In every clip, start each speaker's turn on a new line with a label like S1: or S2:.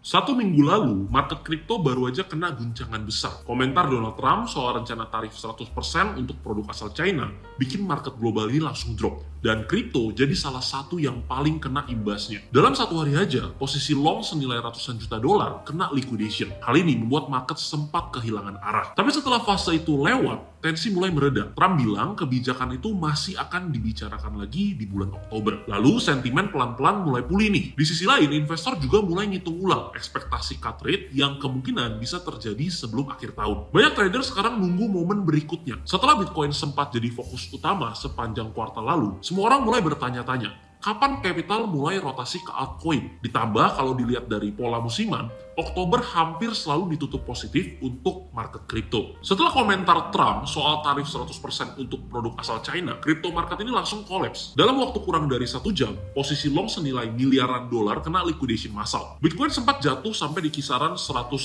S1: 1 minggu lalu, market kripto baru aja kena guncangan besar. Komentar Donald Trump soal rencana tarif 100% untuk produk asal China bikin market global ini langsung drop. Dan kripto jadi salah satu yang paling kena imbasnya. Dalam 1 hari aja, posisi long senilai ratusan juta dolar kena liquidation. Hal ini membuat market sempat kehilangan arah. Tapi setelah fase itu lewat, tensi mulai mereda. Trump bilang kebijakan itu masih akan dibicarakan lagi di bulan Oktober. Lalu sentimen pelan-pelan mulai pulih nih. Di sisi lain, investor juga mulai ngitung ulang ekspektasi cut rate yang kemungkinan bisa terjadi sebelum akhir tahun. Banyak trader sekarang nunggu momen berikutnya. Setelah Bitcoin sempat jadi fokus utama sepanjang kuartal lalu, semua orang mulai bertanya-tanya, kapan capital mulai rotasi ke altcoin? Ditambah kalau dilihat dari pola musiman, Oktober hampir selalu ditutup positif untuk market kripto. Setelah komentar Trump soal tarif 100% untuk produk asal China, kripto market ini langsung kolaps. Dalam waktu kurang dari 1 jam, posisi long senilai miliaran dolar kena liquidation massal. Bitcoin sempat jatuh sampai di kisaran 101.000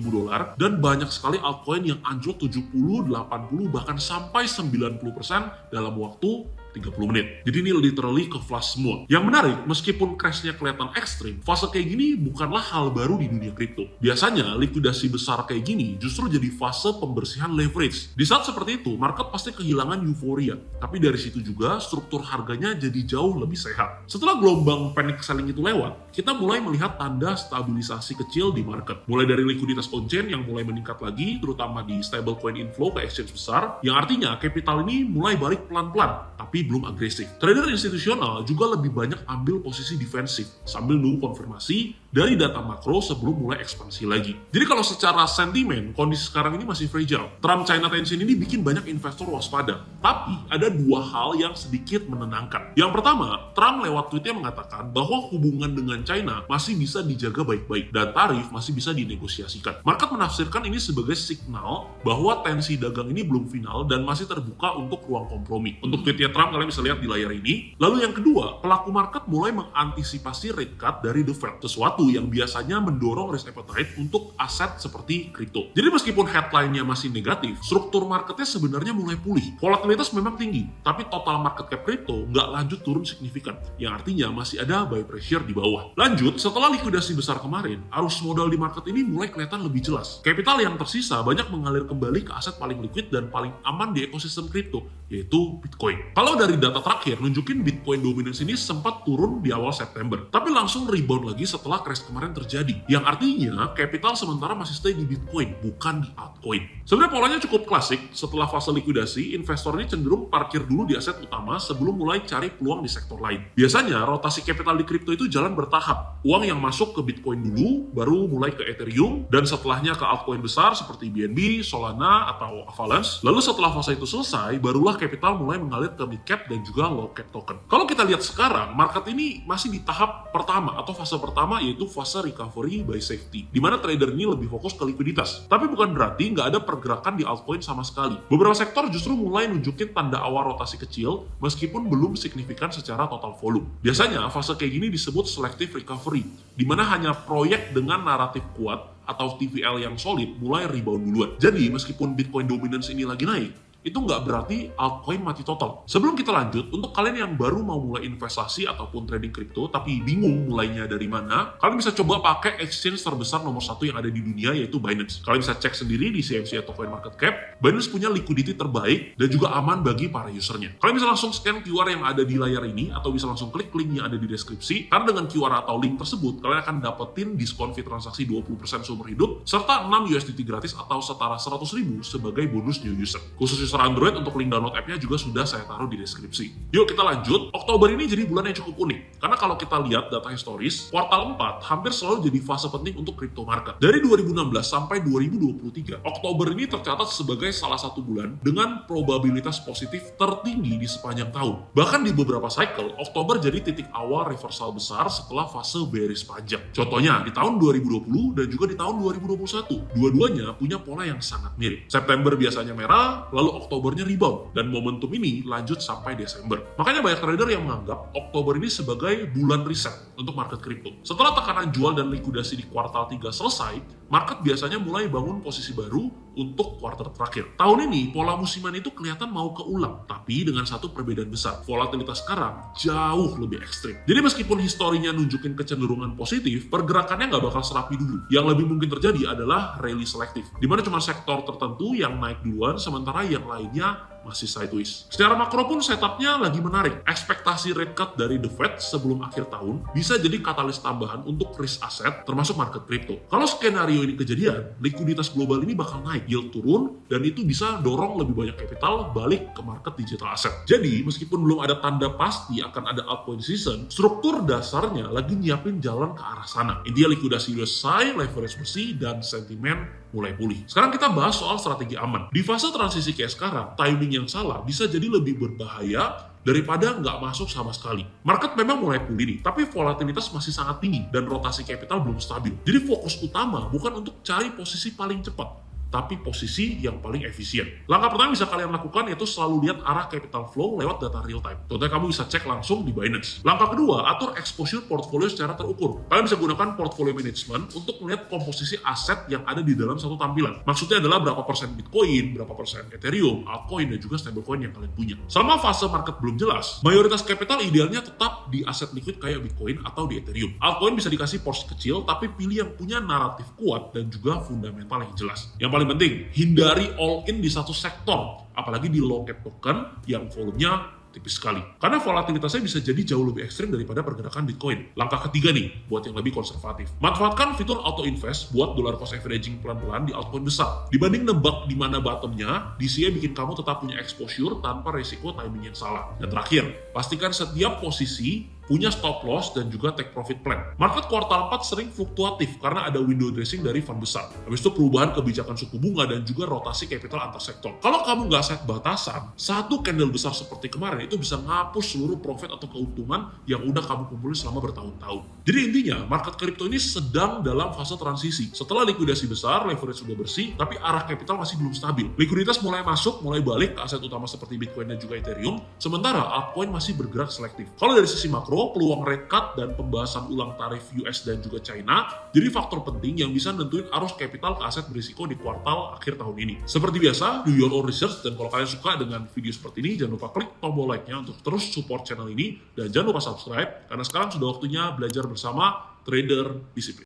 S1: dolar dan banyak sekali altcoin yang anjlok 70, 80, bahkan sampai 90% dalam waktu 30 menit. Jadi ini literally ke flash semua. Yang menarik, meskipun crashnya kelihatan ekstrim, fase kayak gini bukanlah hal baru di dunia kripto. Biasanya, likuidasi besar kayak gini justru jadi fase pembersihan leverage. Di saat seperti itu, market pasti kehilangan euforia. Tapi dari situ juga, struktur harganya jadi jauh lebih sehat. Setelah gelombang panic selling itu lewat, kita mulai melihat tanda stabilisasi kecil di market. Mulai dari likuiditas on-chain yang mulai meningkat lagi, terutama di stablecoin inflow ke exchange besar, yang artinya capital ini mulai balik pelan-pelan, tapi belum agresif. Trader institusional juga lebih banyak ambil posisi defensif sambil nunggu konfirmasi dari data makro sebelum mulai ekspansi lagi. Jadi kalau secara sentimen, kondisi sekarang ini masih fragile. Trump-China tension ini bikin banyak investor waspada. Tapi ada 2 hal yang sedikit menenangkan. Yang pertama, Trump lewat tweetnya mengatakan bahwa hubungan dengan China masih bisa dijaga baik-baik dan tarif masih bisa dinegosiasikan. Market menafsirkan ini sebagai signal bahwa tensi dagang ini belum final dan masih terbuka untuk ruang kompromi. Untuk tweetnya Trump kalian bisa lihat di layar ini. Lalu yang kedua, pelaku market mulai mengantisipasi rate cut dari The Fed, sesuatu yang biasanya mendorong risk appetite untuk aset seperti kripto. Jadi meskipun headline-nya masih negatif, struktur marketnya sebenarnya mulai pulih. Volatilitas memang tinggi, tapi total market cap kripto nggak lanjut turun signifikan, yang artinya masih ada buy pressure di bawah. Lanjut, setelah likuidasi besar kemarin, arus modal di market ini mulai kelihatan lebih jelas. Capital yang tersisa banyak mengalir kembali ke aset paling liquid dan paling aman di ekosistem kripto, yaitu Bitcoin. Kalau dari data terakhir nunjukin Bitcoin dominance ini sempat turun di awal September, tapi langsung rebound lagi setelah crash kemarin terjadi. Yang artinya capital sementara masih stay di Bitcoin, bukan di altcoin. Sebenarnya polanya cukup klasik. Setelah fase likuidasi, investor ini cenderung parkir dulu di aset utama sebelum mulai cari peluang di sektor lain. Biasanya rotasi capital di kripto itu jalan bertahap. Uang yang masuk ke Bitcoin dulu, baru mulai ke Ethereum, dan setelahnya ke altcoin besar seperti BNB, Solana, atau Avalanche. Lalu setelah fase itu selesai, barulah capital mulai mengalir ke mid cap dan juga low cap token. Kalau kita lihat sekarang, market ini masih di tahap pertama atau fase pertama, yaitu fase recovery by safety, di mana trader ini lebih fokus ke likuiditas. Tapi bukan berarti nggak ada pergerakan di altcoin sama sekali. Beberapa sektor justru mulai nunjukin tanda awal rotasi kecil, meskipun belum signifikan secara total volume. Biasanya fase kayak gini disebut selective recovery, di mana hanya proyek dengan naratif kuat atau TVL yang solid mulai rebound duluan. Jadi meskipun Bitcoin dominance ini lagi naik, itu nggak berarti altcoin mati total. Sebelum kita lanjut, untuk kalian yang baru mau mulai investasi ataupun trading kripto tapi bingung mulainya dari mana, kalian bisa coba pakai exchange terbesar nomor 1 yang ada di dunia, yaitu Binance. Kalian bisa cek sendiri di CMC atau CoinMarketCap. Binance punya liquidity terbaik dan juga aman bagi para usernya. Kalian bisa langsung scan QR yang ada di layar ini atau bisa langsung klik link yang ada di deskripsi. Karena dengan QR atau link tersebut, kalian akan dapetin diskon fee transaksi 20% seumur hidup serta 6 USDT gratis atau setara 100.000 sebagai bonus new user. Khusus user Android, untuk link download app-nya juga sudah saya taruh di deskripsi. Yuk kita lanjut. Oktober ini jadi bulan yang cukup unik. Karena kalau kita lihat data historis, kuartal 4 hampir selalu jadi fase penting untuk crypto market. Dari 2016 sampai 2023, Oktober ini tercatat sebagai salah satu bulan dengan probabilitas positif tertinggi di sepanjang tahun. Bahkan di beberapa cycle, Oktober jadi titik awal reversal besar setelah fase bearish panjang. Contohnya di tahun 2020 dan juga di tahun 2021. Dua-duanya punya pola yang sangat mirip. September biasanya merah, lalu Oktobernya rebound, dan momentum ini lanjut sampai Desember. Makanya banyak trader yang menganggap Oktober ini sebagai bulan reset untuk market kripto. Setelah tekanan jual dan likuidasi di kuartal 3 selesai, market biasanya mulai bangun posisi baru untuk kuartal terakhir. Tahun ini, pola musiman itu kelihatan mau keulang, tapi dengan satu perbedaan besar. Volatilitas sekarang jauh lebih ekstrim. Jadi meskipun historinya nunjukin kecenderungan positif, pergerakannya nggak bakal serapi dulu. Yang lebih mungkin terjadi adalah rally selektif, di mana cuma sektor tertentu yang naik duluan, sementara yang lainnya masih sideways. Secara makro pun setupnya lagi menarik. Ekspektasi rate cut dari The Fed sebelum akhir tahun bisa jadi katalis tambahan untuk risk aset termasuk market crypto. Kalau skenario ini kejadian, likuiditas global ini bakal naik, yield turun, dan itu bisa dorong lebih banyak capital balik ke market digital asset. Jadi, meskipun belum ada tanda pasti akan ada altcoin season, struktur dasarnya lagi nyiapin jalan ke arah sana. Intinya likuidasi selesai, leverage bersih, dan sentimen mulai pulih. Sekarang kita bahas soal strategi aman. Di fase transisi kayak sekarang, timing yang salah bisa jadi lebih berbahaya daripada nggak masuk sama sekali. Market memang mulai pulih nih, tapi volatilitas masih sangat tinggi dan rotasi capital belum stabil. Jadi fokus utama bukan untuk cari posisi paling cepat, tapi posisi yang paling efisien. Langkah pertama bisa kalian lakukan yaitu selalu lihat arah capital flow lewat data real time. Contohnya kamu bisa cek langsung di Binance. Langkah kedua, atur exposure portfolio secara terukur. Kalian bisa gunakan portfolio management untuk melihat komposisi aset yang ada di dalam satu tampilan. Maksudnya adalah berapa persen Bitcoin, berapa persen Ethereum, altcoin, dan juga stablecoin yang kalian punya. Selama fase market belum jelas, mayoritas capital idealnya tetap di aset liquid kayak Bitcoin atau di Ethereum. Altcoin bisa dikasih porsi kecil, tapi pilih yang punya naratif kuat dan juga fundamental yang jelas. Yang paling penting, hindari all in di satu sektor, apalagi di low cap token yang volumenya tipis sekali. Karena volatilitasnya bisa jadi jauh lebih ekstrim daripada pergerakan Bitcoin. Langkah ketiga nih, buat yang lebih konservatif. Manfaatkan fitur auto invest buat dollar cost averaging pelan-pelan di altcoin besar. Dibanding nebak di mana bottomnya, DCA bikin kamu tetap punya exposure tanpa resiko timing yang salah. Dan terakhir, pastikan setiap posisi punya stop loss dan juga take profit plan. Market kuartal 4 sering fluktuatif karena ada window dressing dari fund besar. Habis itu perubahan kebijakan suku bunga dan juga rotasi capital antar sektor. Kalau kamu nggak set batasan, satu candle besar seperti kemarin itu bisa ngapus seluruh profit atau keuntungan yang udah kamu kumpulin selama bertahun-tahun. Jadi intinya, market crypto ini sedang dalam fase transisi. Setelah likuidasi besar, leverage sudah bersih, tapi arah capital masih belum stabil. Likuiditas mulai masuk, mulai balik ke aset utama seperti Bitcoin dan juga Ethereum, sementara altcoin masih bergerak selektif. Kalau dari sisi makro, peluang rate cut dan pembahasan ulang tarif US dan juga China jadi faktor penting yang bisa nentuin arus capital ke aset berisiko di kuartal akhir tahun ini. Seperti biasa, do your own research, dan kalau kalian suka dengan video seperti ini, jangan lupa klik tombol like-nya untuk terus support channel ini, dan jangan lupa subscribe, karena sekarang sudah waktunya belajar bersama trader disiplin.